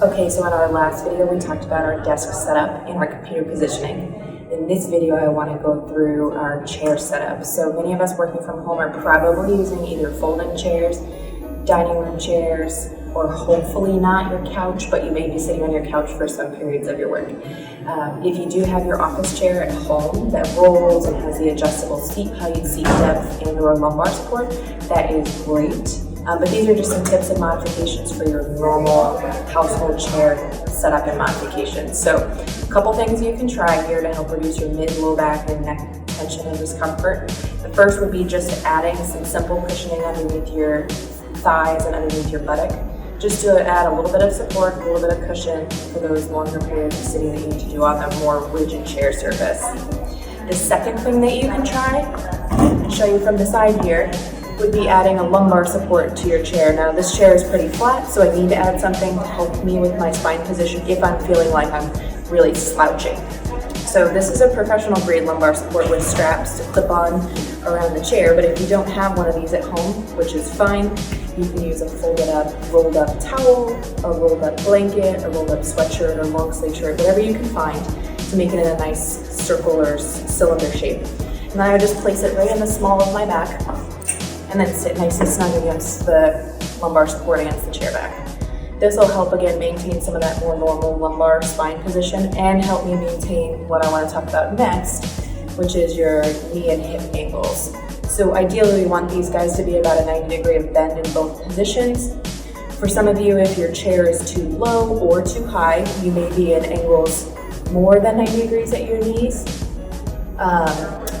Okay, so in our last video, we talked about our desk setup and our computer positioning. In this video, I want to go through our chair setup. So many of us working from home are probably using either folding chairs, dining room chairs, or hopefully not your couch, but you may be sitting on your couch for some periods of your work. If you do have your office chair at home that rolls and has the adjustable seat height, seat depth, and or lumbar support, that is great. But these are just some tips and modifications for your normal household chair setup and modifications. So a couple things you can try here to help reduce your mid, low back, and neck tension and discomfort. The first would be just adding some simple cushioning underneath your thighs and underneath your buttock, just to add a little bit of support, a little bit of cushion for those longer periods of sitting that you need to do on a more rigid chair surface. The second thing that you can try, I'll show you from the side here, would be adding a lumbar support to your chair. Now this chair is pretty flat, so I need to add something to help me with my spine position if I'm feeling like I'm really slouching. So this is a professional grade lumbar support with straps to clip on around the chair, but if you don't have one of these at home, which is fine, you can use a folded up, rolled up towel, a rolled up blanket, a rolled up sweatshirt or long sleeve shirt, whatever you can find to make it in a nice circle or cylinder shape. And then I would just place it right in the small of my back and then sit nice and snug against the lumbar support against the chair back. This will help again maintain some of that more normal lumbar spine position and help me maintain what I want to talk about next, which is your knee and hip angles. So ideally we want these guys to be about a 90-degree of bend in both positions. For some of you, if your chair is too low or too high, you may be in angles more than 90 degrees at your knees,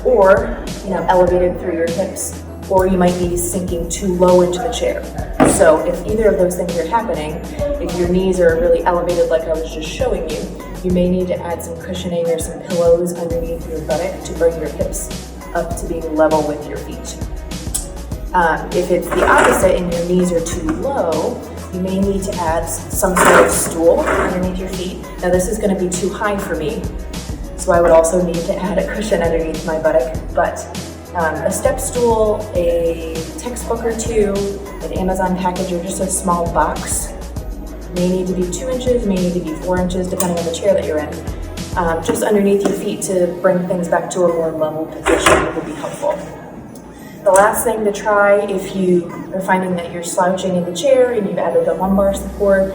or elevated through your hips, or you might be sinking too low into the chair. So if either of those things are happening, if your knees are really elevated like I was just showing you, you may need to add some cushioning or some pillows underneath your buttock to bring your hips up to being level with your feet. If it's the opposite and your knees are too low, you may need to add some sort of stool underneath your feet. Now this is going to be too high for me, so I would also need to add a cushion underneath my buttock, but a step stool, a textbook or two, an Amazon package, or just a small box may need to be 2 inches, may need to be 4 inches, depending on the chair that you're in. Just underneath your feet to bring things back to a more level position would be helpful. The last thing to try if you are finding that you're slouching in the chair and you've added the lumbar support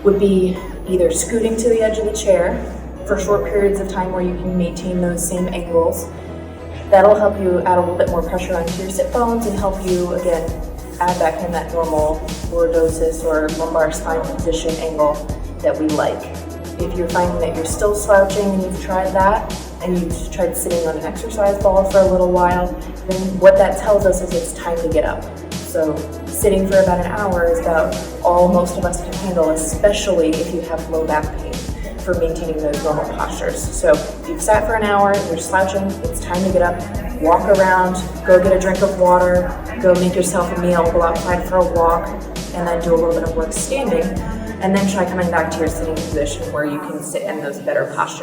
would be either scooting to the edge of the chair for short periods of time where you can maintain those same angles. That'll help you add a little bit more pressure onto your sit bones and help you, again, add back in that normal lordosis or lumbar spine position angle that we like. If you're finding that you're still slouching and you've tried that, and you've tried sitting on an exercise ball for a little while, then what that tells us is it's time to get up. So sitting for about an hour is about all most of us can handle, especially if you have low back pain, for maintaining those normal postures. So if you've sat for an hour, you're slouching, it's time to get up, walk around, go get a drink of water, go make yourself a meal, go outside for a walk, and then do a little bit of work standing, and then try coming back to your sitting position where you can sit in those better postures.